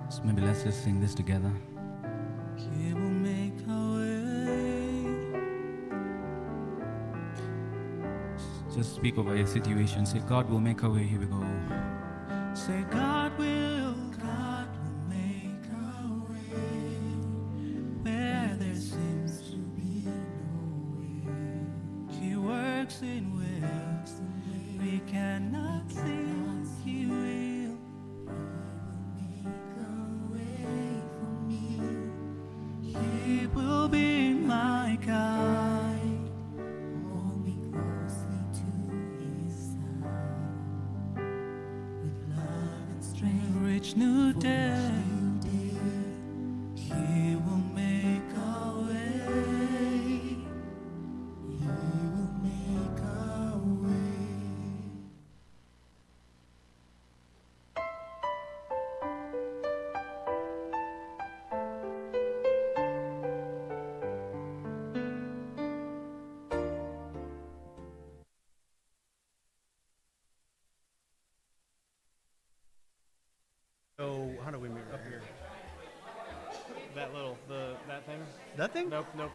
So maybe let's just sing this together. He will make a way. Just speak over your situation. Say, God will make a way. Here we go. Say, God will make a way where there seems to be no way. He works in ways we cannot see. He will make a way for me. He will be my guide. Hold me closely to his side. With love and strength, rich new day. He will make a way. He will make a way. So how do we mirror Up here. That little, that thing? That thing? Nope, nope.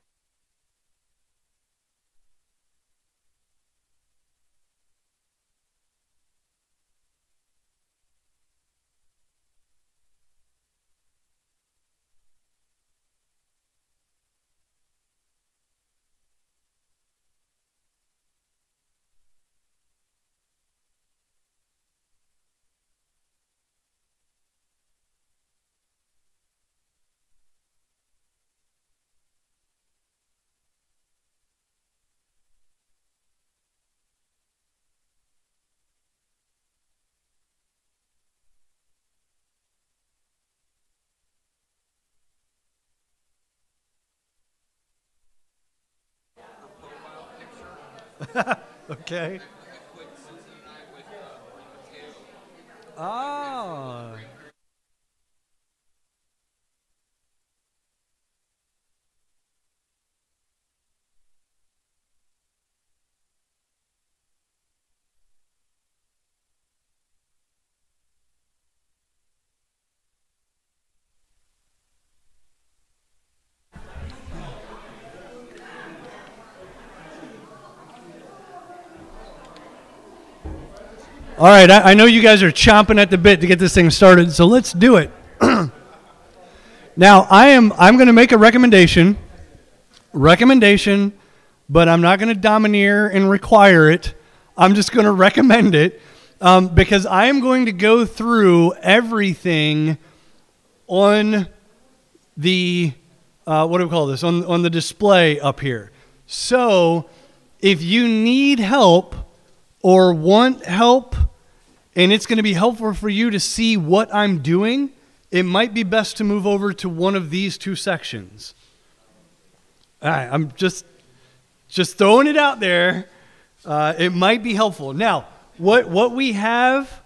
Okay. Ah. All right, I know you guys are chomping at the bit to get this thing started, so let's do it. Now, I'm going to make a recommendation, but I'm not going to domineer and require it. I'm just going to recommend it because I am going to go through everything on the, what do we call this, on the display up here. So if you need help or want help, and it's going to be helpful for you to see what I'm doing, it might be best to move over to one of these two sections. All right, I'm just throwing it out there. It might be helpful. Now, what we have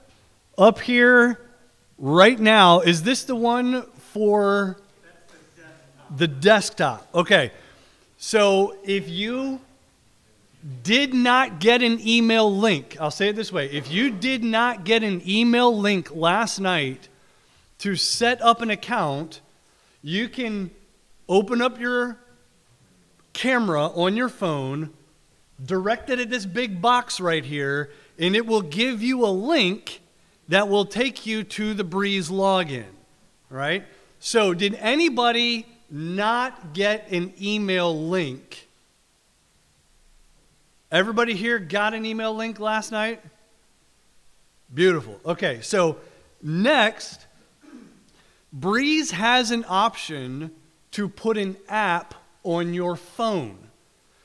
up here right now, is this the one for the desktop? Okay, so if you did not get an email link, I'll say it this way. If you did not get an email link last night to set up an account, you can open up your camera on your phone, direct it at this big box right here, and it will give you a link that will take you to the Breeze login, right? So did anybody not get an email link? Everybody here got an email link last night? Beautiful. Okay, so next, Breeze has an option to put an app on your phone.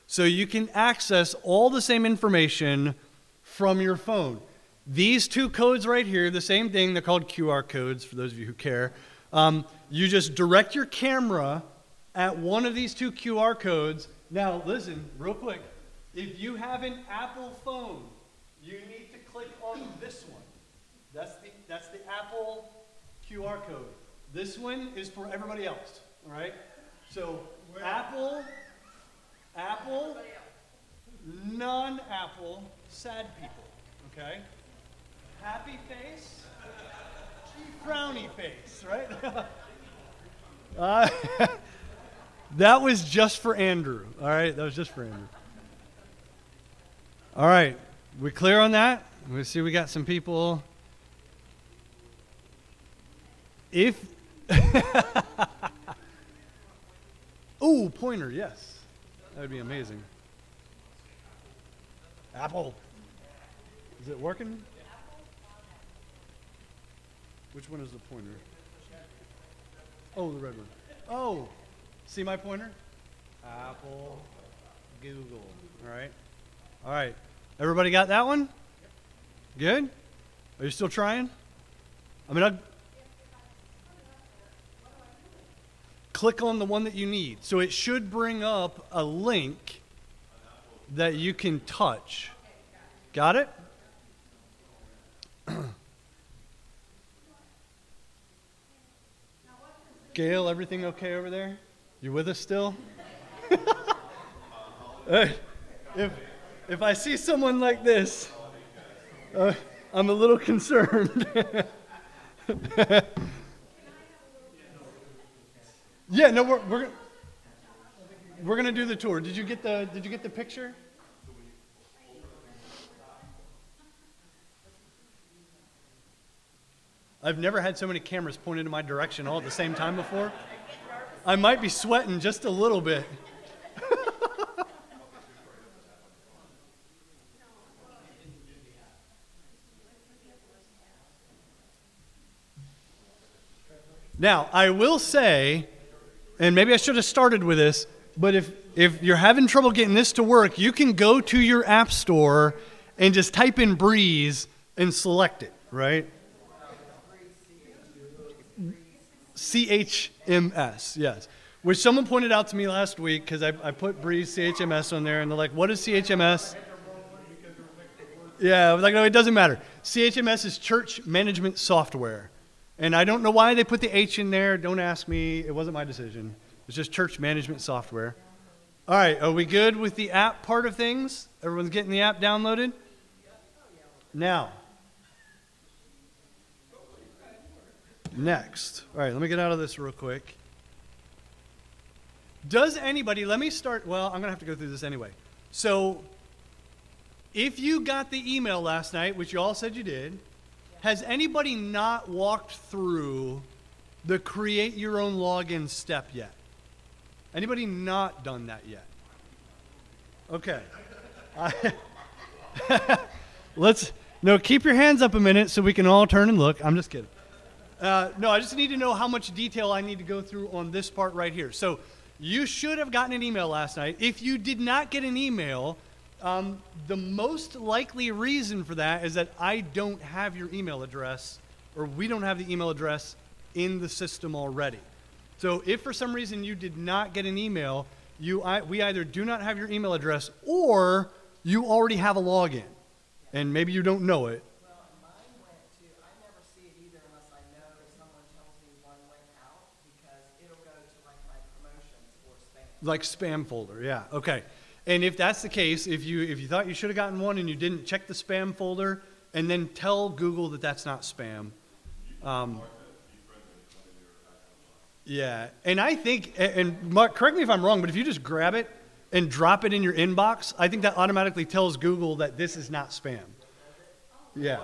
So you can access all the same information from your phone. These two codes right here, the same thing, they're called QR codes for those of you who care. You just direct your camera at one of these two QR codes. Now listen, real quick. If you have an Apple phone, you need to click on this one. That's the Apple QR code. This one is for everybody else, all right? So Apple, non-Apple, sad people, okay? Happy face, frowny face, right? That was just for Andrew. All right, that was just for Andrew. All right, we clear on that? We see we got some people. If ooh, pointer, yes. That would be amazing. Apple. Is it working? Which one is the pointer? Oh, the red one. Oh, see my pointer? Apple, Google. All right. All right. Everybody got that one? Good? Are you still trying? I mean, click on the one that you need. So it should bring up a link that you can touch. Got it? Gail, everything okay over there? You with us still? If I see someone like this, I'm a little concerned. Yeah, no, we're gonna do the tour. Did you get the picture? I've never had so many cameras pointed in my direction all at the same time before. I might be sweating just a little bit. Now, I will say, and maybe I should have started with this, but if you're having trouble getting this to work, you can go to your app store and just type in Breeze and select it, right? CHMS, yes. Which someone pointed out to me last week because I put Breeze CHMS on there and they're like, what is CHMS? Yeah, I was like, no, it doesn't matter. CHMS is church management software. And I don't know why they put the H in there. Don't ask me. It wasn't my decision. It's just church management software. All right, are we good with the app part of things? Everyone's getting the app downloaded? Now, next. All right, let me get out of this real quick. Does anybody, let me start, well, I'm going to have to go through this anyway. So, if you got the email last night, which you all said you did, has anybody not walked through the create your own login step yet? Anybody not done that yet? Okay. Keep your hands up a minute so we can all turn and look. I'm just kidding. No, I just need to know how much detail I need to go through on this part right here. So you should have gotten an email last night. If you did not get an email, the most likely reason for that is that I don't have your email address, or we don't have the email address in the system already. So if for some reason you did not get an email, we either do not have your email address or you already have a login, and maybe you don't know it. Well, mine went to, I never see it either unless I know someone tells me one went out, because it'll go to like my promotions or spam. Like spam folder, yeah, okay. And if that's the case, if you thought you should have gotten one and you didn't check the spam folder, and then tell Google that that's not spam. Yeah, and I think, and Mark, correct me if I'm wrong, but if you just grab it and drop it in your inbox, I think that automatically tells Google that this is not spam. Yeah.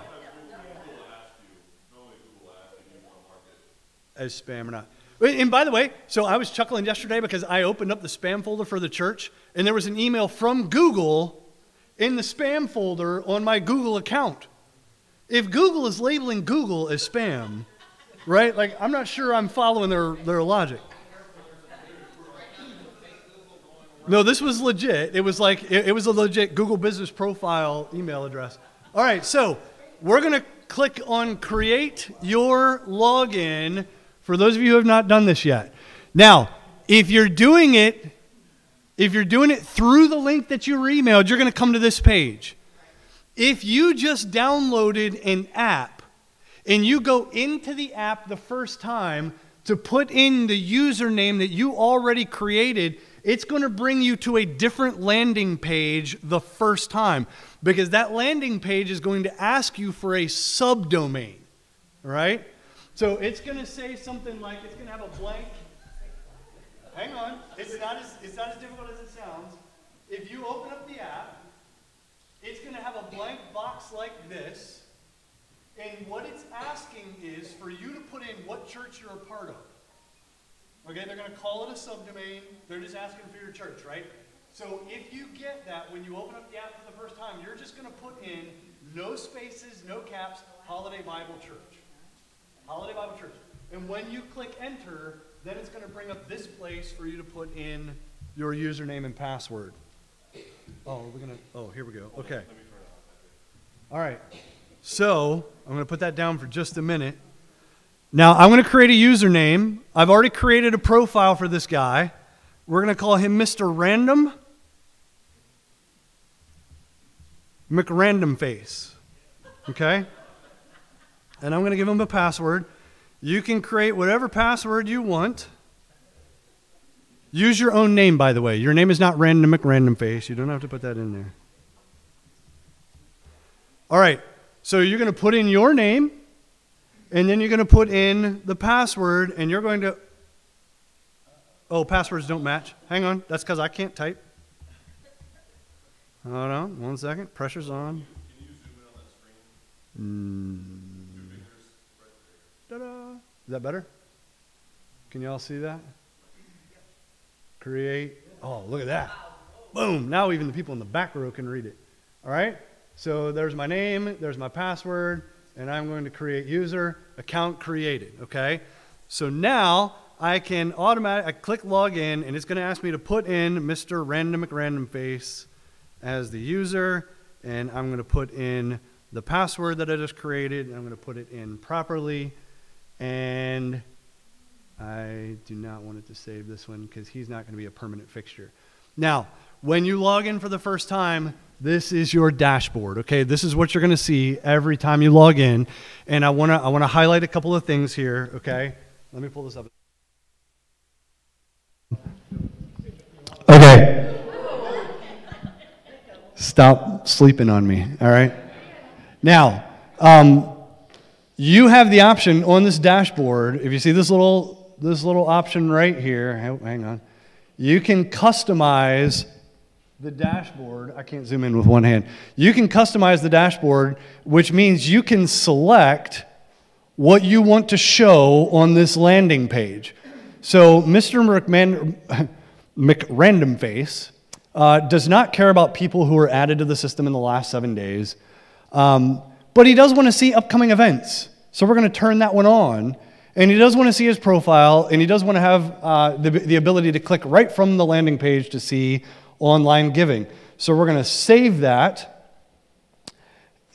As spam or not. And by the way, so I was chuckling yesterday because I opened up the spam folder for the church, and there was an email from Google in the spam folder on my Google account. If Google is labeling Google as spam, right? Like, I'm not sure I'm following their logic. No, this was legit. It was like, it was a legit Google Business Profile email address. All right, so we're going to click on Create Your Login for those of you who have not done this yet. Now, if you're doing it through the link that you were emailed, you're going to come to this page. If you just downloaded an app and you go into the app the first time to put in the username that you already created, it's going to bring you to a different landing page the first time, because that landing page is going to ask you for a subdomain, right? So it's going to say something like, it's going to have a blank. Hang on. It's not as difficult as it sounds. If you open up the app, it's going to have a blank box like this. And what it's asking is for you to put in what church you're a part of. Okay, they're going to call it a subdomain. They're just asking for your church, right? So if you get that when you open up the app for the first time, you're just going to put in no spaces, no caps, Holiday Bible Church. Holiday Bible Church. And when you click enter, then it's going to bring up this place for you to put in your username and password. Here we go. Okay. All right. So I'm going to put that down for just a minute. Now I'm going to create a username. I've already created a profile for this guy. We're going to call him Mr. Random McRandom Face. Okay? And I'm going to give him a password. You can create whatever password you want. Use your own name, by the way. Your name is not Random McRandom Face. You don't have to put that in there. All right. So you're going to put in your name, and then you're going to put in the password, and you're going to... Oh, passwords don't match. Hang on. That's because I can't type. Hold on. 1 second. Pressure's on. Can you zoom in on that screen? 2 fingers right there. Ta-da. Is that better? Can you all see that? Create. Oh, look at that. Boom. Now even the people in the back row can read it. All right? So there's my name, there's my password, and I'm going to create user, account created, okay? So now I can I click login, and it's going to ask me to put in Mr. Random McRandom Face as the user, and I'm going to put in the password that I just created, and I'm going to put it in properly, and I do not want it to save this one because he's not going to be a permanent fixture. Now, when you log in for the first time, this is your dashboard, okay? This is what you're going to see every time you log in, and I want to highlight a couple of things here, okay? Let me pull this up. Okay. Stop sleeping on me, all right? Now, you have the option on this dashboard. If you see this little option right here, hang on. You can customize the dashboard. I can't zoom in with one hand. You can customize the dashboard, which means you can select what you want to show on this landing page. So Mr. McRandom Face does not care about people who were added to the system in the last 7 days, but he does want to see upcoming events. So we're going to turn that one on. And he does want to see his profile, and he does want to have the ability to click right from the landing page to see online giving. So we're going to save that.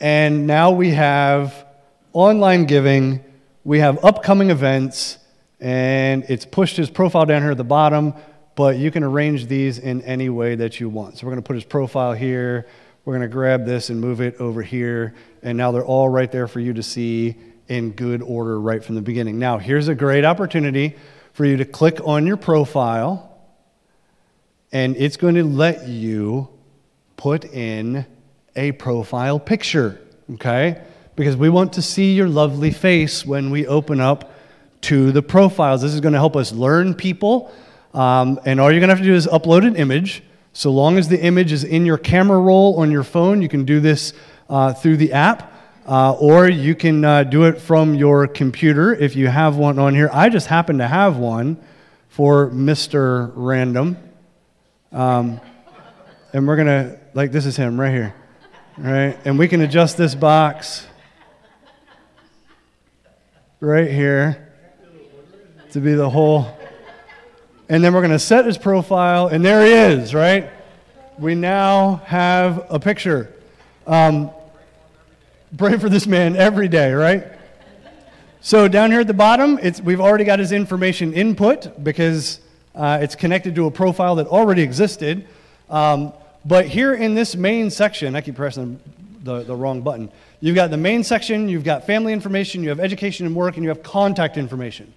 And now we have online giving, we have upcoming events, and it's pushed his profile down here at the bottom, but you can arrange these in any way that you want. So we're going to put his profile here, we're going to grab this and move it over here, and now they're all right there for you to see in good order right from the beginning. Now, here's a great opportunity for you to click on your profile, and it's going to let you put in a profile picture, okay? Because we want to see your lovely face when we open up to the profiles. This is going to help us learn people, and all you're going to have to do is upload an image. So long as the image is in your camera roll on your phone, you can do this through the app. Or you can do it from your computer if you have one on here. I just happen to have one for Mr. Random. And we're going to, like, this is him right here. Right? And we can adjust this box right here to be the whole. And then we're going to set his profile, and there he is, right? We now have a picture. Pray for this man every day, right? So down here at the bottom, we've already got his information input because it's connected to a profile that already existed. But here in this main section, I keep pressing the wrong button. You've got the main section, you've got family information, you have education and work, and you have contact information.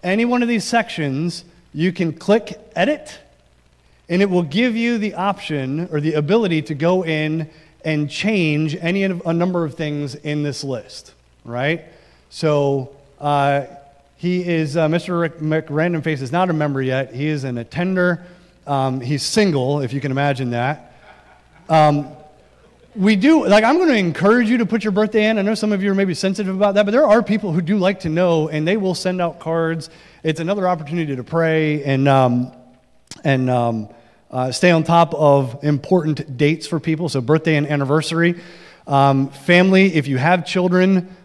Any one of these sections, you can click edit, and it will give you the option or the ability to go in and change a number of things in this list, right? So He is, Mr. McRandom Face is not a member yet. He is an attender. He's single, if you can imagine that. We do, like, I'm going to encourage you to put your birthday in. I know some of you are maybe sensitive about that, but there are people who do like to know, and they will send out cards. It's another opportunity to pray and stay on top of important dates for people, so birthday and anniversary. Family, if you have children,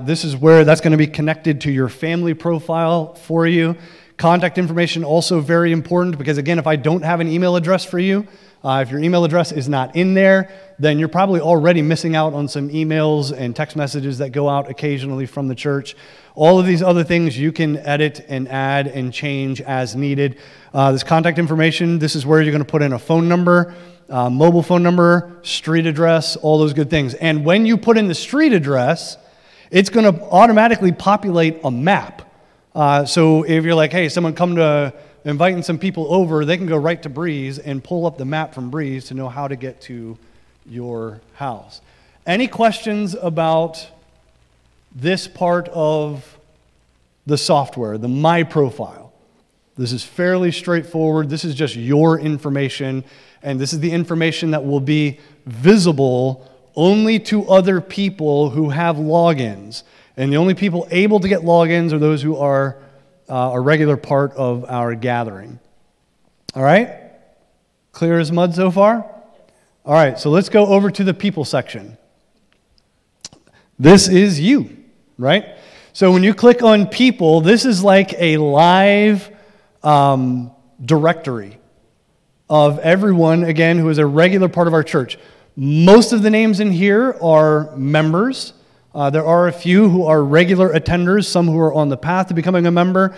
this is where that's going to be connected to your family profile for you. Contact information also very important because, again, if I don't have an email address for you, if your email address is not in there, then you're probably already missing out on some emails and text messages that go out occasionally from the church. All of these other things you can edit and add and change as needed. This contact information, this is where you're going to put in a phone number, mobile phone number, street address, all those good things. And when you put in the street address, it's going to automatically populate a map. So if you're like, hey, someone come to inviting some people over, they can go right to Breeze and pull up the map from Breeze to know how to get to your house. Any questions about this part of the software, the My Profile? This is fairly straightforward. This is just your information, and this is the information that will be visible only to other people who have logins. And the only people able to get logins are those who are a regular part of our gathering. All right? Clear as mud so far? All right, so let's go over to the people section. This is you, right? So when you click on people, this is like a live directory of everyone, again, who is a regular part of our church. Most of the names in here are members. There are a few who are regular attenders, some who are on the path to becoming a member.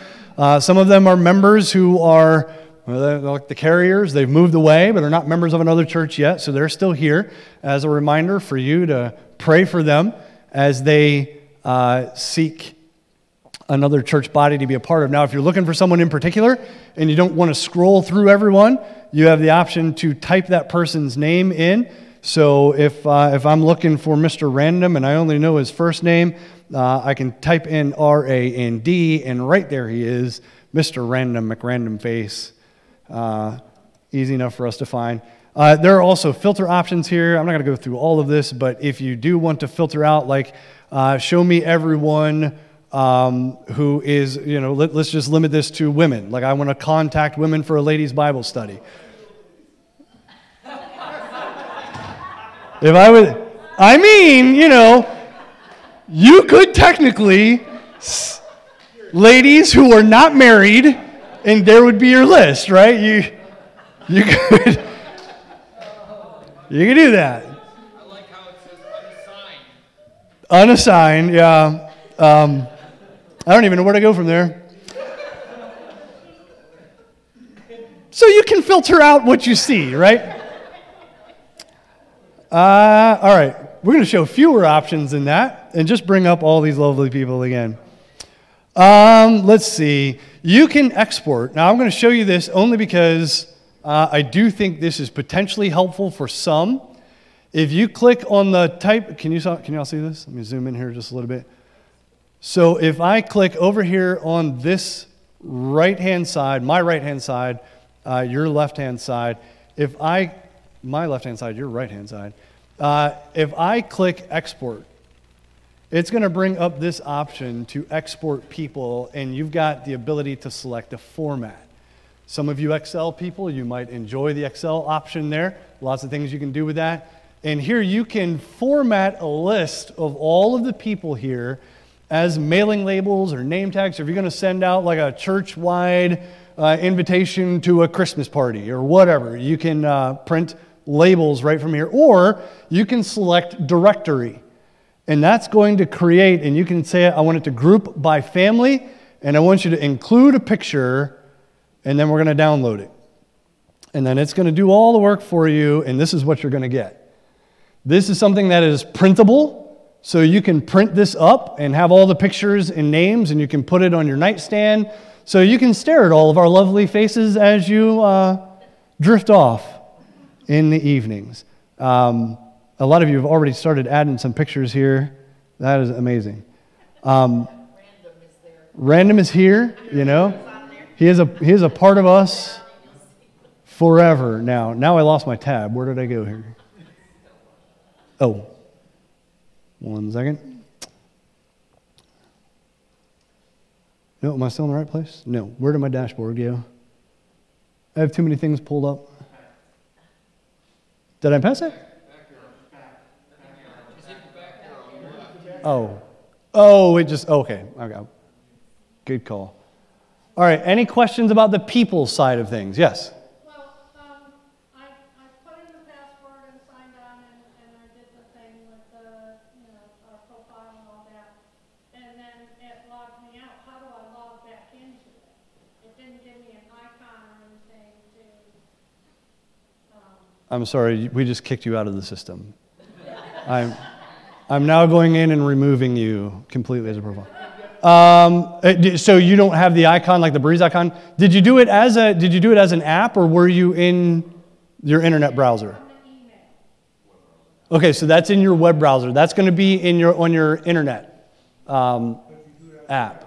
Some of them are members who are, well, they're like the carriers. They've moved away, but are not members of another church yet, so they're still here as a reminder for you to pray for them as they seek another church body to be a part of. Now, if you're looking for someone in particular and you don't want to scroll through everyone, you have the option to type that person's name in. So if I'm looking for Mr. Random and I only know his first name, I can type in R-A-N-D, and right there he is, Mr. Random McRandom Face. Easy enough for us to find. There are also filter options here. I'm not going to go through all of this, but if you do want to filter out, like, show me everyone who is, let's just limit this to women. Like, I want to contact women for a ladies' Bible study. If I would, you could technically, ladies who are not married, and there would be your list, right? You could do that. I like how it says unassigned. Unassigned, yeah. I don't even know where to go from there. So you can filter out what you see, right? All right, we're going to show fewer options than that and just bring up all these lovely people again. Let's see. You can export. Now, I'm going to show you this only because I do think this is potentially helpful for some. If you click on the type, can you all see this? Let me zoom in here just a little bit. So if I click over here on this right-hand side, my right-hand side, your left-hand side, my left-hand side, your right-hand side. If I click export, it's going to bring up this option to export people, and you've got the ability to select a format. Some of you Excel people, you might enjoy the Excel option there. Lots of things you can do with that. And here you can format a list of all of the people here as mailing labels or name tags. So if you're going to send out like a church-wide invitation to a Christmas party or whatever, you can print labels right from here, or you can select directory, and that's going to create, and you can say, I want it to group by family, and I want you to include a picture, and then we're going to download it. And then it's going to do all the work for you, and this is what you're going to get. This is something that is printable, so you can print this up and have all the pictures and names, and you can put it on your nightstand, so you can stare at all of our lovely faces as you drift off in the evenings. A lot of you have already started adding some pictures here. That is amazing. Random is Random is here, you know. He is a part of us forever. Now I lost my tab. Where did I go here? Oh, 1 second. No, am I still in the right place? No. Where did my dashboard go? I have too many things pulled up. Did I pass it? Oh, it just, okay. Good call. All right, any questions about the people side of things? Yes? Well, I put in the password and signed on, and I did the thing with the, our profile and all that. And then it logged me out. How do I log back into it? It didn't give me an icon or anything to, I'm sorry, we just kicked you out of the system. I'm now going in and removing you completely as a profile. So you don't have the icon like the Breeze icon. Did you do it as an app, or were you in your internet browser? Okay, so that's in your web browser. That's going to be on your internet app.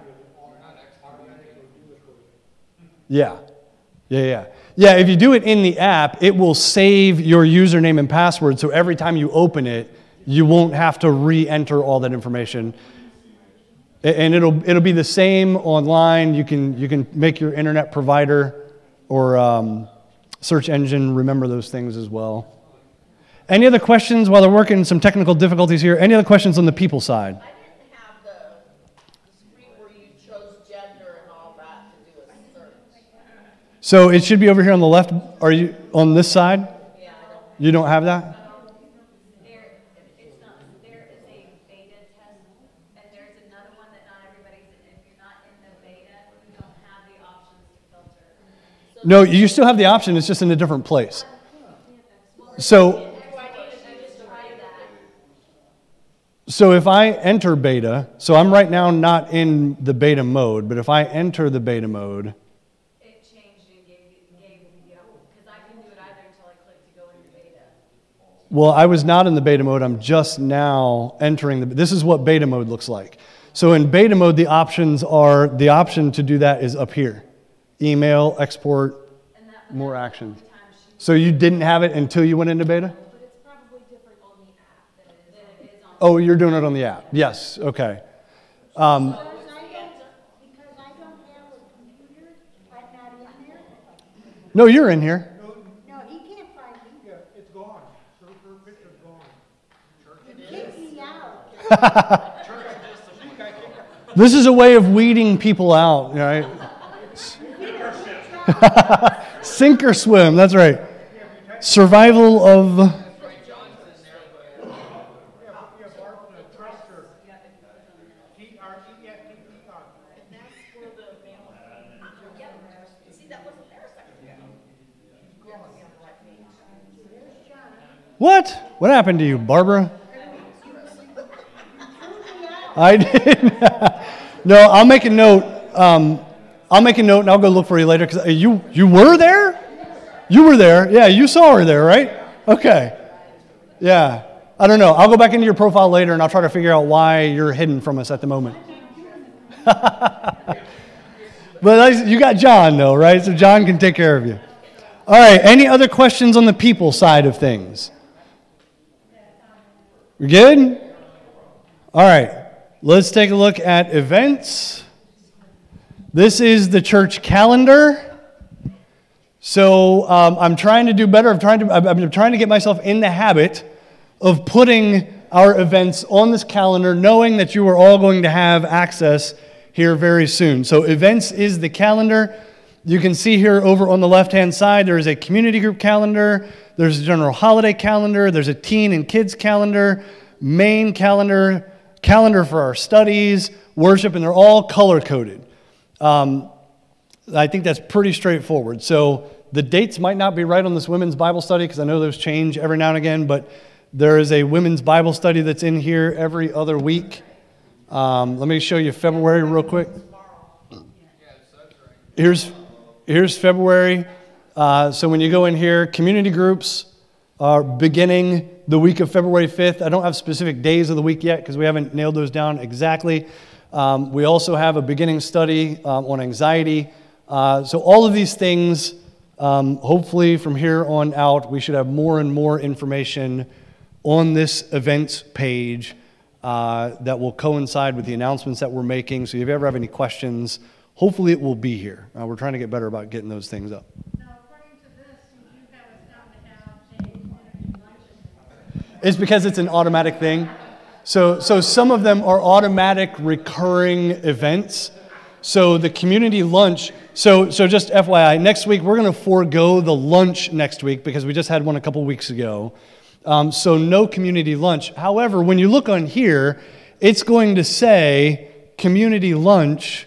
Yeah. If you do it in the app, it will save your username and password. So every time you open it, you won't have to re-enter all that information. And it'll be the same online. You can make your internet provider or search engine remember those things as well. Any other questions while they're working some technical difficulties here? Any other questions on the people side? I didn't have the screen where you chose gender and all that to do a search. So it should be over here on the left. Are you on this side? Yeah, I don't. You don't have that? There is a beta test, and there's another one that not everybody's in. If you're not in the beta, you don't have the options to filter. No, you still have the option. It's just in a different place. So if I enter beta, so I'm right now not in the beta mode, but if I enter the beta mode, It changed and gave me the option, because I couldn't do it either until I clicked to go into beta. well, I was not in the beta mode. I'm just now entering this is what beta mode looks like. So in beta mode, the option to do that is up here. Email, export, more action. So you didn't have it until you went into beta? But it's probably different on the app than it is on. Oh, you're doing it on the app. Yes, okay. because I don't have a computer, I'm not in there. No, you're in here. No, he can't find me. Yeah, it's gone. Her picture's gone. Kick me out. This is a way of weeding people out, right? Sink or swim, that's right. Survival of... What? What happened to you, Barbara? I didn't. No, I'll make a note. I'll make a note and I'll go look for you later. Because you were there? You were there. Yeah, you saw her there, right? Okay. Yeah. I don't know. I'll go back into your profile later and I'll try to figure out why you're hidden from us at the moment. But you got John, though, right? So John can take care of you. All right. Any other questions on the people side of things? We good? All right. Let's take a look at events. This is the church calendar. So I'm trying to do better. I'm trying to get myself in the habit of putting our events on this calendar, knowing that you are all going to have access here very soon. So events is the calendar. You can see here over on the left-hand side, there is a community group calendar. There's a general holiday calendar. There's a teen and kids calendar, main calendar, calendar for our studies, worship, and they're all color-coded. I think that's pretty straightforward. So the dates might not be right on this women's Bible study because I know those change every now and again, but there is a women's Bible study that's in here every other week. Let me show you February real quick. Here's February. So when you go in here, community groups are beginning the week of February 5th. I don't have specific days of the week yet because we haven't nailed those down exactly. We also have a beginning study on anxiety. So all of these things, hopefully from here on out, we should have more and more information on this events page that will coincide with the announcements that we're making. So if you ever have any questions, hopefully it will be here. We're trying to get better about getting those things up. Now, according to this, you do have us down to have a community luncheon. It's because it's an automatic thing. So some of them are automatic recurring events. So the community lunch, so just FYI, next week we're going to forego the lunch next week because we just had one a couple weeks ago. So no community lunch. However, when you look on here, it's going to say community lunch,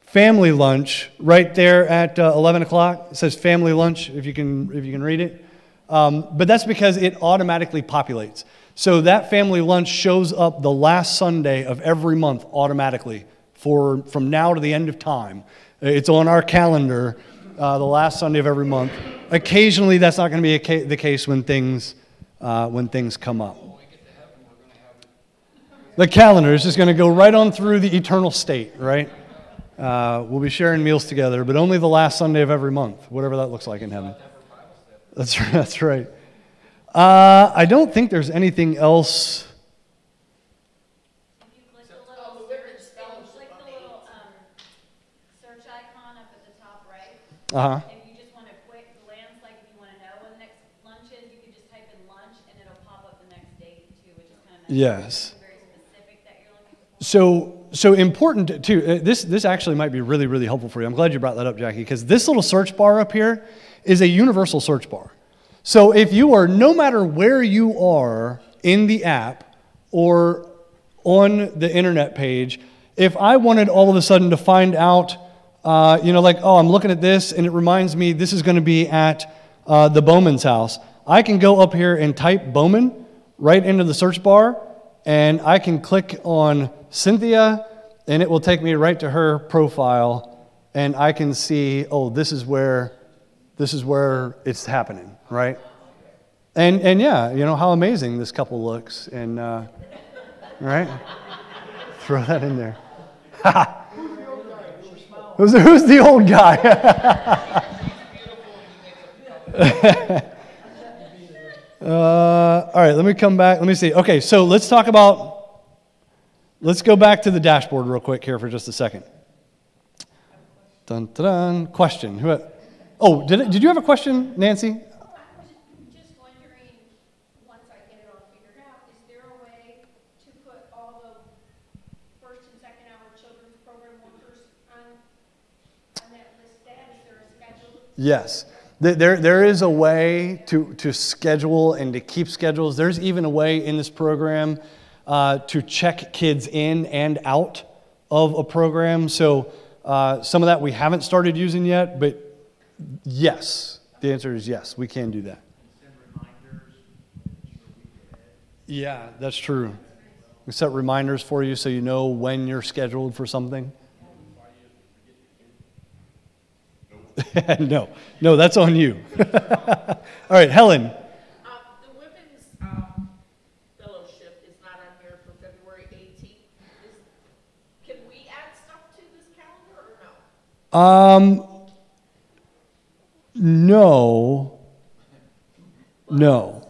family lunch, right there at 11 o'clock. It says family lunch, if you can read it. But that's because it automatically populates. So that family lunch shows up the last Sunday of every month automatically from now to the end of time. It's on our calendar the last Sunday of every month. Occasionally, that's not going to be the case when things come up. The calendar is just going to go right on through the eternal state, right? We'll be sharing meals together, but only the last Sunday of every month, whatever that looks like in heaven. That's right. I don't think there's anything else. If you click the little search icon up at the top right, if you just want a quick glance, like if you want to know when the next lunch is, you can just type in lunch and it'll pop up the next date too, which is kind of nice. Yes. Very specific that you're looking for. So important too. This actually might be really, really helpful for you. I'm glad you brought that up, Jackie, because this little search bar up here is a universal search bar. So if you are, no matter where you are in the app or on the internet page, if I wanted all of a sudden to find out, I'm looking at this and it reminds me this is going to be at the Bowman's house, I can go up here and type Bowman right into the search bar, and I can click on Cynthia, and it will take me right to her profile, and I can see, this is where it's happening, right? And yeah, how amazing this couple looks, and right? Throw that in there. Who's the old guy? All right, let me come back. Let me see. Okay, so let's go back to the dashboard real quick here for just a second. Dun, dun, dun. Question. Did you have a question, Nancy? I was just wondering, once I get it all figured out, is there a way to put all the first and second hour children's program workers on that list? Is there a schedule? Yes. There is a way to schedule and to keep schedules. There's even a way in this program to check kids in and out of a program. So some of that we haven't started using yet, but yes, the answer is yes, we can do that. Yeah, that's true. We set reminders for you so you know when you're scheduled for something. No, that's on you. All right, Helen. The women's fellowship is not on here for February 18th. Can we add stuff to this calendar or no? No.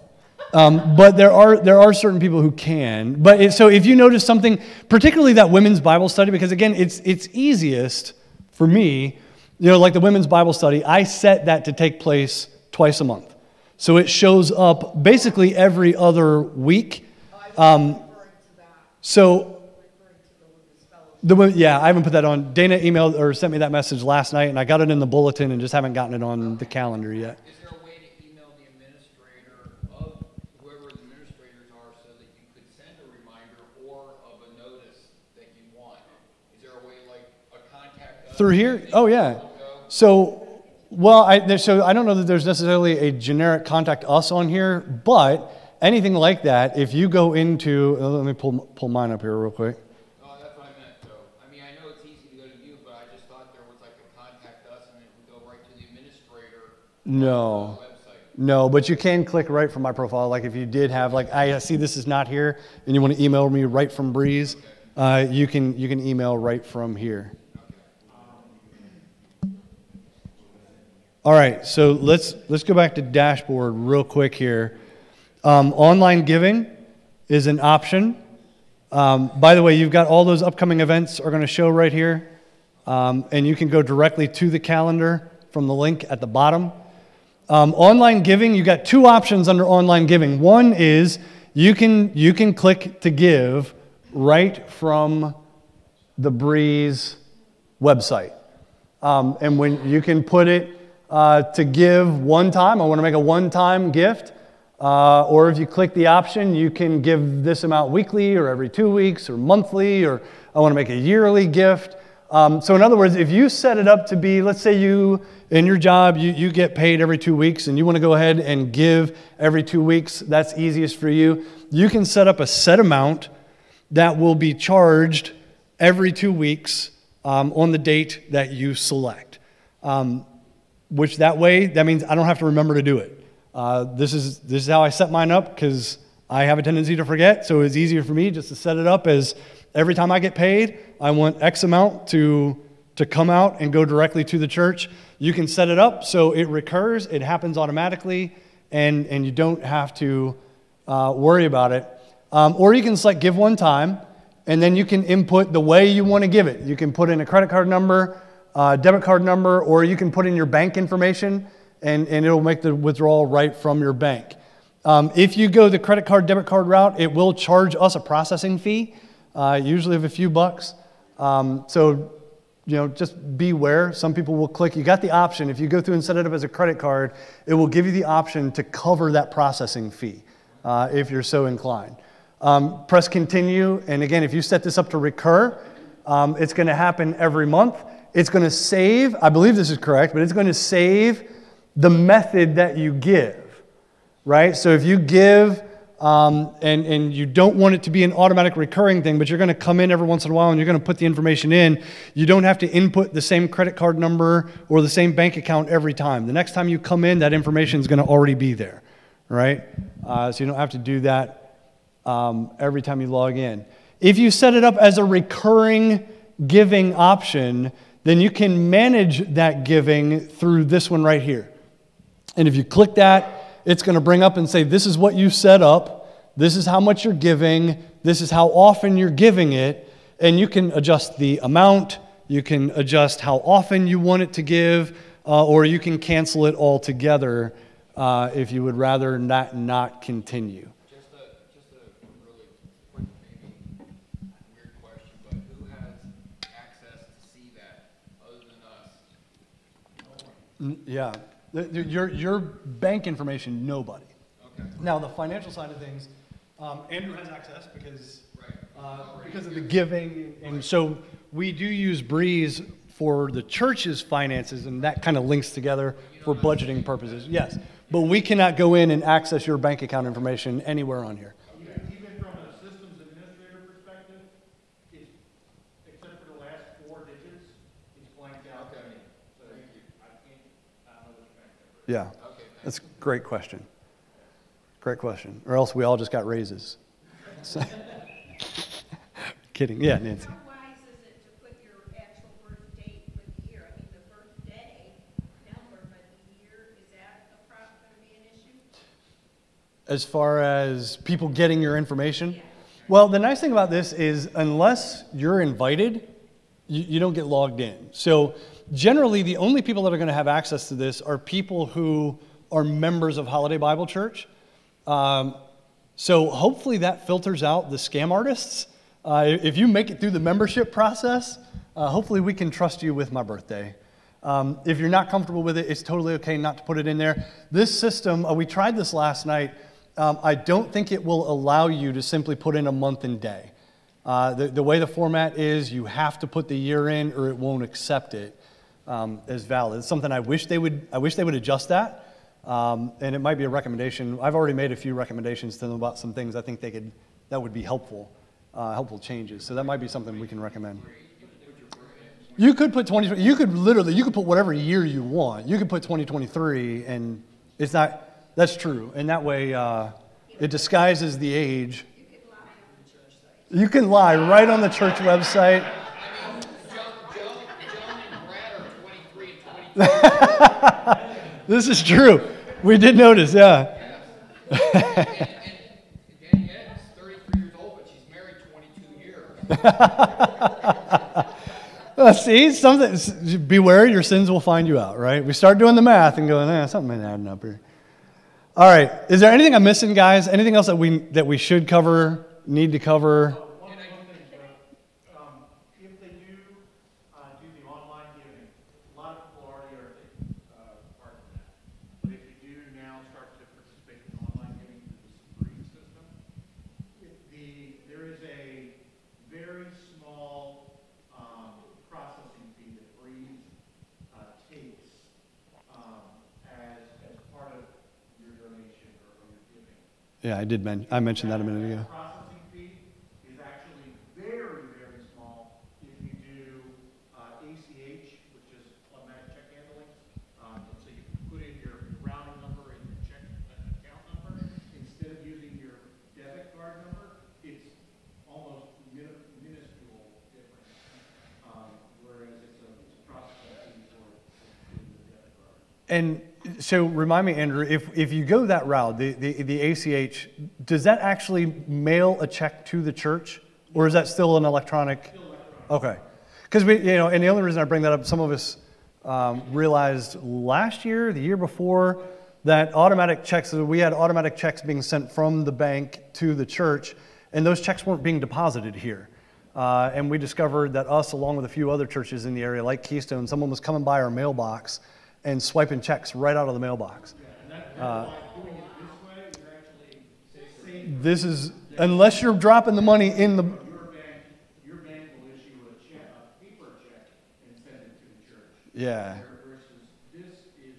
But there are certain people who can. But so if you notice something, particularly that women's Bible study, because again, it's easiest for me. Like the women's Bible study, I set that to take place twice a month. So it shows up basically every other week. So I haven't put that on. Dana emailed or sent me that message last night, and I got it in the bulletin and just haven't gotten it on the calendar yet. Is there a way to email the administrator of whoever the administrators are so that you could send a reminder or of a notice that you want? Is there a way like a contact us? Through here? Oh, yeah. So I don't know that there's necessarily a generic contact us on here, but anything like that, if you go into, let me pull mine up here real quick. Oh, that's what I meant, though. I mean, I know it's easy to go to you, but I just thought there was like a contact us and it would go right to the administrator on the website. No, but you can click right from my profile. Like if you did have, I see this is not here, and you want to email me right from Breeze, you can email right from here. All right, so let's go back to dashboard real quick here. Online giving is an option. By the way, you've got all those upcoming events are going to show right here, and you can go directly to the calendar from the link at the bottom. Online giving, you got two options under online giving. One is you can click to give right from the Breeze website, and when you can put it to give one time. I want to make a one-time gift. Or if you click the option, you can give this amount weekly or every 2 weeks or monthly, or I want to make a yearly gift. So in other words, if you set it up to be, let's say you, in your job, you get paid every 2 weeks and you want to go ahead and give every 2 weeks, that's easiest for you. You can set up a set amount that will be charged every 2 weeks on the date that you select. Which that means I don't have to remember to do it. This is how I set mine up because I have a tendency to forget, so it's easier for me just to set it up as every time I get paid, I want X amount to come out and go directly to the church. You can set it up so it recurs, it happens automatically, and you don't have to worry about it. Or you can select give one time, and then you can input the way you want to give it. You can put in a credit card number, debit card number, or you can put in your bank information, and it'll make the withdrawal right from your bank. If you go the credit card, debit card route, it will charge us a processing fee, usually of a few bucks. So, just beware. Some people will click. You got the option. If you go through and set it up as a credit card, it will give you the option to cover that processing fee if you're so inclined. Press continue. And again, if you set this up to recur, it's going to happen every month. It's going to save, I believe this is correct, but it's going to save the method that you give, right? So if you give and you don't want it to be an automatic recurring thing, but you're going to come in every once in a while and you're going to put the information in, you don't have to input the same credit card number or the same bank account every time. The next time you come in, that information is going to already be there, right? So you don't have to do that every time you log in. If you set it up as a recurring giving option, then you can manage that giving through this one right here. And if you click that, it's going to bring up and say, this is what you set up, this is how much you're giving, this is how often you're giving it, and you can adjust the amount, you can adjust how often you want it to give, or you can cancel it altogether if you would rather not continue. Just a really quick, maybe weird question, but who has access to see that other than us? Yeah. Your bank information, nobody. Okay. Now, the financial side of things, Andrew has access because of the giving. And so we do use Breeze for the church's finances, and that kind of links together for budgeting purposes. Yes. But we cannot go in and access your bank account information anywhere on here. Even from a systems administrator perspective, except for the last 4 digits, it's blanked out. Okay. So Thank you. I don't know which bank number. Yeah. Okay. That's a great question. Great question. Or else we all just got raises. Kidding. Yeah, Nancy. How wise is it to put your actual birth date with the year? I mean, the birthday number, but the year, is that going to be an issue? As far as people getting your information? Well, the nice thing about this is unless you're invited, you don't get logged in. So generally, the only people that are going to have access to this are people who are members of Holiday Bible Church. So hopefully that filters out the scam artists. If you make it through the membership process, hopefully we can trust you with my birthday. If you're not comfortable with it, it's totally okay not to put it in there. This system, we tried this last night. I don't think it will allow you to simply put in a month and day. The way the format is, you have to put the year in or it won't accept it as valid. It's something I wish they would adjust that. And it might be a recommendation. I've already made a few recommendations to them about some things I think that would be helpful changes. So that might be something we can recommend. You could put 2020. You could put whatever year you want. You could put 2023, and it's not. That's true. And that way, it disguises the age. You could lie on the church site. You can lie right on the church website. I mean, Joan and Brad are 23 and 22. This is true. We did notice, yeah. And Daniette's 33 years old, but she's married 22 years. See, something. Beware, your sins will find you out, right? We start doing the math and going, something ain't adding up here. All right. Is there anything I'm missing, guys? Anything else that we should cover, need to cover? One thing, if they do the online giving, a lot of people already are taking part in that. But if you do now start to participate in online giving through the Supreme system, there is a very small processing fee that Breeze takes as part of your donation or your giving. Yeah, I mentioned that a minute ago. Processing fee is actually very, very small if you do ACH, which is automatic check handling. So you put in your routing number and your check account number instead of using your debit card number. It's almost minuscule difference, whereas it's a processing fee for the debit card. And so remind me, Andrew, if you go that route, the ACH, does that actually mail a check to the church, or is that still an electronic? Still electronic. Okay. Because and the only reason I bring that up, some of us realized last year, the year before, that automatic checks, we had automatic checks being sent from the bank to the church, and those checks weren't being deposited here. And we discovered that us, along with a few other churches in the area, like Keystone, someone was coming by our mailbox and swiping checks right out of the mailbox. Doing it this way is actually safer. This is, unless you're dropping the money in the... Your bank will issue a paper check and send it to the church. Yeah. Versus this is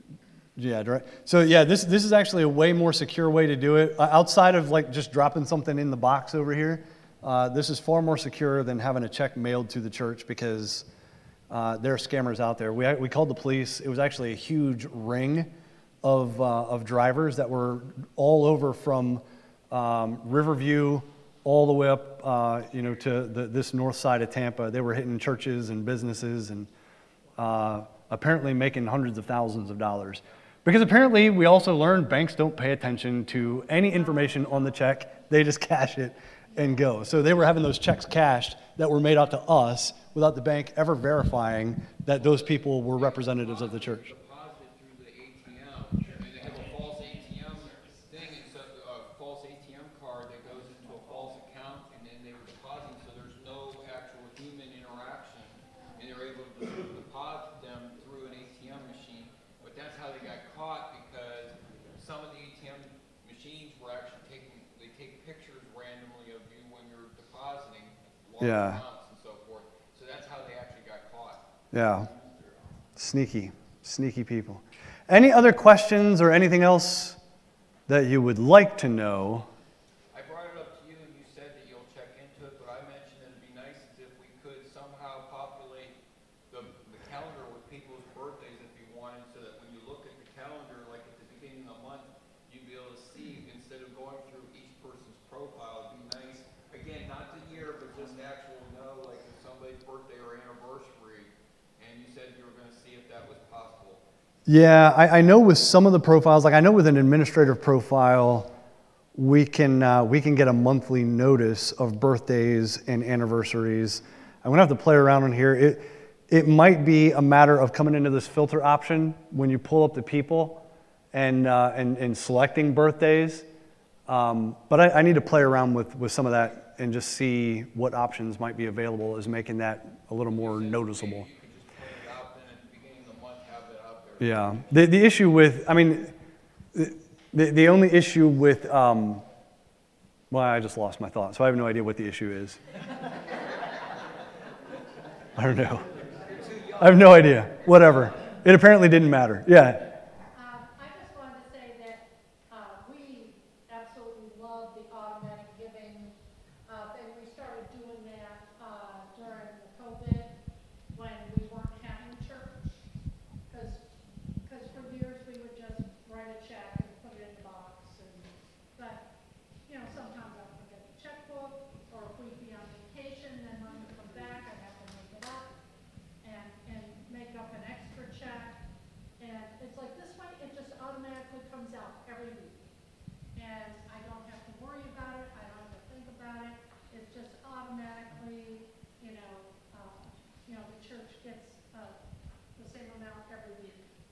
the Yeah, direct. So yeah, this is actually a way more secure way to do it. Outside of like just dropping something in the box over here, this is far more secure than having a check mailed to the church because there are scammers out there. We called the police. It was actually a huge ring of drivers that were all over from Riverview all the way up, to this north side of Tampa. They were hitting churches and businesses and apparently making hundreds of thousands of dollars. Because apparently we also learned banks don't pay attention to any information on the check. They just cash it and go. So they were having those checks cashed that were made out to us without the bank ever verifying that those people were representatives of the church. Deposit through the ATM, and they have a false ATM thing, it's a false ATM card that goes into a false account, and then they were depositing, so there's no actual human interaction, and they're able to deposit them through an ATM machine. But that's how they got caught, because some of the ATM machines were actually they take pictures randomly of you when you're depositing large amounts and so forth. So that's how they actually got caught. Yeah. Sneaky people. Any other questions or anything else that you would like to know? I brought it up to you and you said that you'll check into it, but I mentioned it'd be nice if we could somehow populate the calendar with people's birthdays if you wanted, so that when you look at the calendar, like at the beginning of the month, you'd be able to see, instead of going through each person's profile, it'd be nice, again, not the year, but just actual know, like if somebody's birthday or anniversary, and you said you were going to see if that was possible. Yeah, I know with some of the profiles, like I know with an administrative profile, we can get a monthly notice of birthdays and anniversaries. I'm gonna have to play around on here. It might be a matter of coming into this filter option when you pull up the people and selecting birthdays. But I need to play around with some of that and just see what options might be available as making that a little more noticeable. Yeah. The issue with, I mean, the only issue with, well, I just lost my thought, so I have no idea what the issue is. I don't know. I have no idea. Whatever. It apparently didn't matter. Yeah. I just wanted to say that we absolutely love the automatic giving, and we started doing that during the COVID when we weren't having church, because for years we would just write a check and put it in the box, but sometimes I forget to check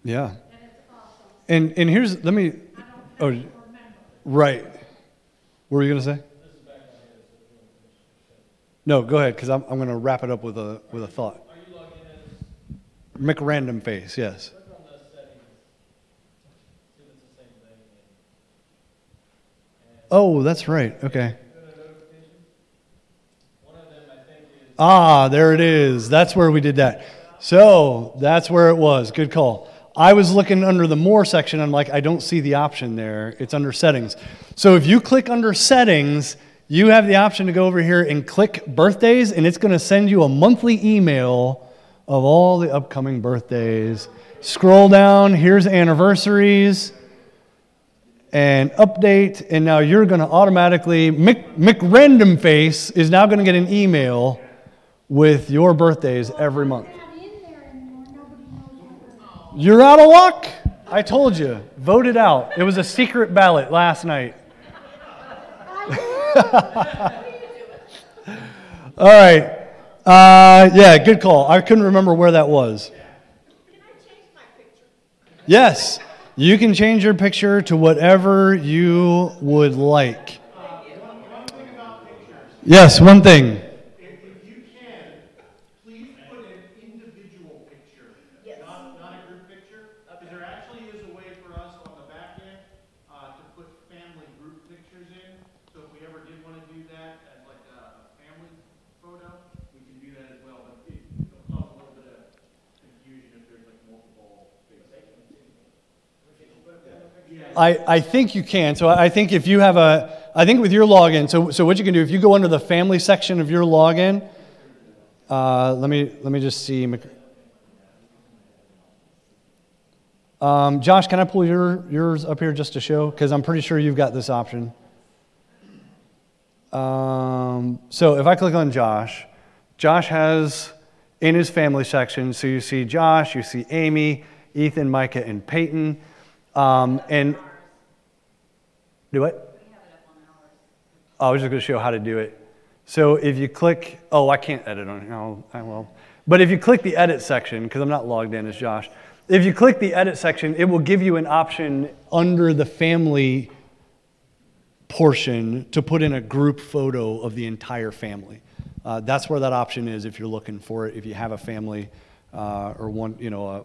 Yeah. And it's awesome. And here's, let me, I don't oh, have to remember. right. What were you going to say? No, go ahead, because I'm going to wrap it up with a thought. Are you logged in as? McRandom face, yes. Click on the settings. See if it's the same thing. Oh, that's right. Okay. Go to notifications. One of them, I think, is. Ah, there it is. That's where we did that. So that's where it was. Good call. I was looking under the more section. I'm like, I don't see the option there. It's under settings. So if you click under settings, you have the option to go over here and click birthdays, and it's going to send you a monthly email of all the upcoming birthdays. Scroll down. Here's anniversaries and update. And now you're going to automatically, McRandom Face is now going to get an email with your birthdays every month. Not in there anymore. Nobody knows what we're. You're out of luck. I told you. Vote it out. It was a secret ballot last night. All right. Yeah, good call. I couldn't remember where that was. Can I change my picture? Yes, you can change your picture to whatever you would like. One thing about pictures, Yes, one thing. if you can, please put an individual picture, not a group picture. Because there actually is a way for us on the back end to put family group pictures in. So if we ever did want to do that as like a family photo, we can do that as well. But it'll cause a little bit of confusion if there's like multiple faces. I think you can. So I think if you have I think with your login, so what you can do, if you go under the family section of your login, let me just see. Josh, can I pull yours up here just to show? Because I'm pretty sure you've got this option. So if I click on Josh, Josh has in his family section, so you see Josh, you see Amy, Ethan, Micah, and Peyton. And do what? I was just going to show how to do it. So if you click, I can't edit on here. I will. But if you click the edit section, because I'm not logged in as Josh, if you click the edit section, it will give you an option under the family portion to put in a group photo of the entire family. That's where that option is if you're looking for it. If you have a family or one,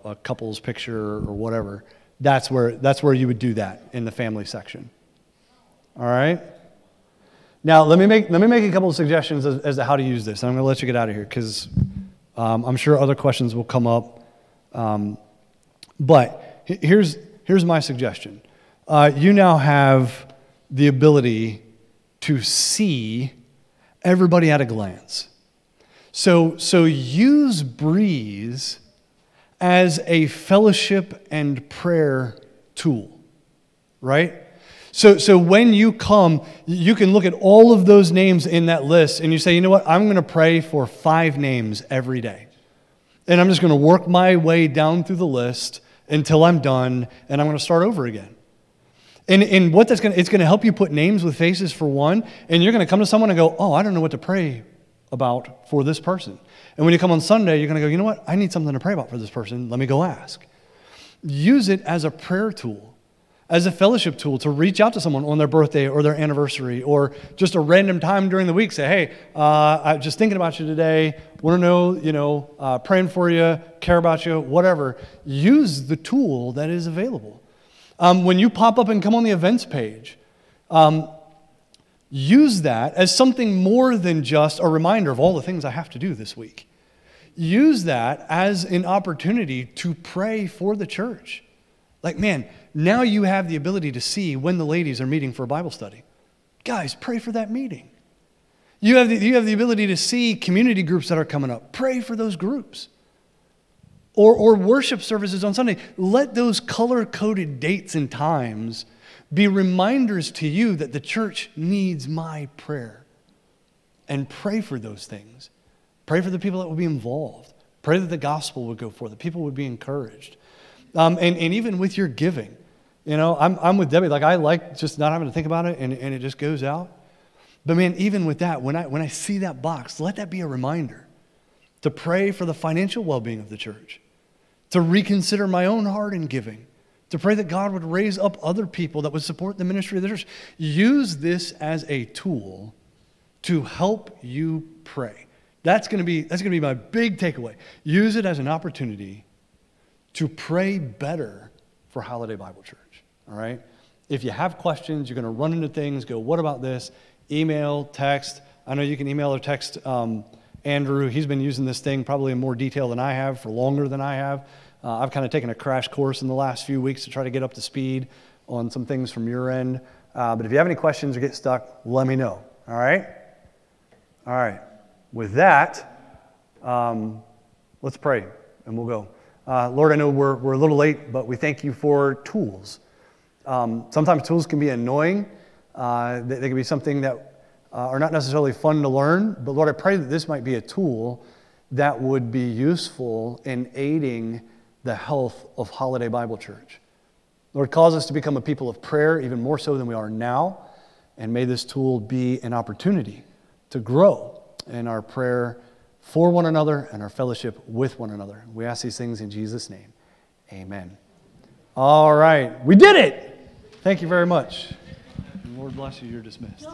a couple's picture or whatever, that's where you would do that in the family section. All right. Now let me make a couple of suggestions as to how to use this. And I'm going to let you get out of here because I'm sure other questions will come up. But here's my suggestion. You now have the ability to see everybody at a glance. So use Breeze as a fellowship and prayer tool, right? So when you come, you can look at all of those names in that list and you say, you know what, I'm going to pray for 5 names every day. And I'm just going to work my way down through the list until I'm done, and I'm going to start over again. And what it's going to help you put names with faces for one, and you're going to come to someone and go, I don't know what to pray about for this person. And when you come on Sunday, you're going to go, you know what, I need something to pray about for this person. Let me go ask. Use it as a prayer tool, as a fellowship tool to reach out to someone on their birthday or their anniversary or just a random time during the week. Say, hey, I'm just thinking about you today. Want to know, praying for you, care about you, whatever. Use the tool that is available. When you pop up and come on the events page, use that as something more than just a reminder of all the things I have to do this week. Use that as an opportunity to pray for the church. Like, man, now you have the ability to see when the ladies are meeting for a Bible study. Guys, pray for that meeting. You have the ability to see community groups that are coming up. Pray for those groups. Or worship services on Sunday. Let those color-coded dates and times be reminders to you that the church needs my prayer. And pray for those things. Pray for the people that will be involved. Pray that the gospel would go forth, that people would be encouraged. And even with your giving. I'm with Debbie. Like, I like just not having to think about it, and it just goes out. But man, even with that, when I see that box, let that be a reminder to pray for the financial well-being of the church, to reconsider my own heart in giving, to pray that God would raise up other people that would support the ministry of the church. Use this as a tool to help you pray. That's going to be my big takeaway. Use it as an opportunity to pray better for Holiday Bible Church. All right? If you have questions, you're going to run into things, go, what about this? Email, text. I know you can email or text Andrew. He's been using this thing probably in more detail than I have for longer than I have. I've kind of taken a crash course in the last few weeks to try to get up to speed on some things from your end. But if you have any questions or get stuck, let me know. All right? All right. With that, let's pray and we'll go. Lord, I know we're a little late, but we thank you for tools. Sometimes tools can be annoying. They can be something that are not necessarily fun to learn. But Lord, I pray that this might be a tool that would be useful in aiding the health of Holiday Bible Church. Lord, cause us to become a people of prayer, even more so than we are now. And may this tool be an opportunity to grow in our prayer for one another and our fellowship with one another. We ask these things in Jesus' name. Amen. All right. We did it. Thank you very much. Lord bless you. You're dismissed.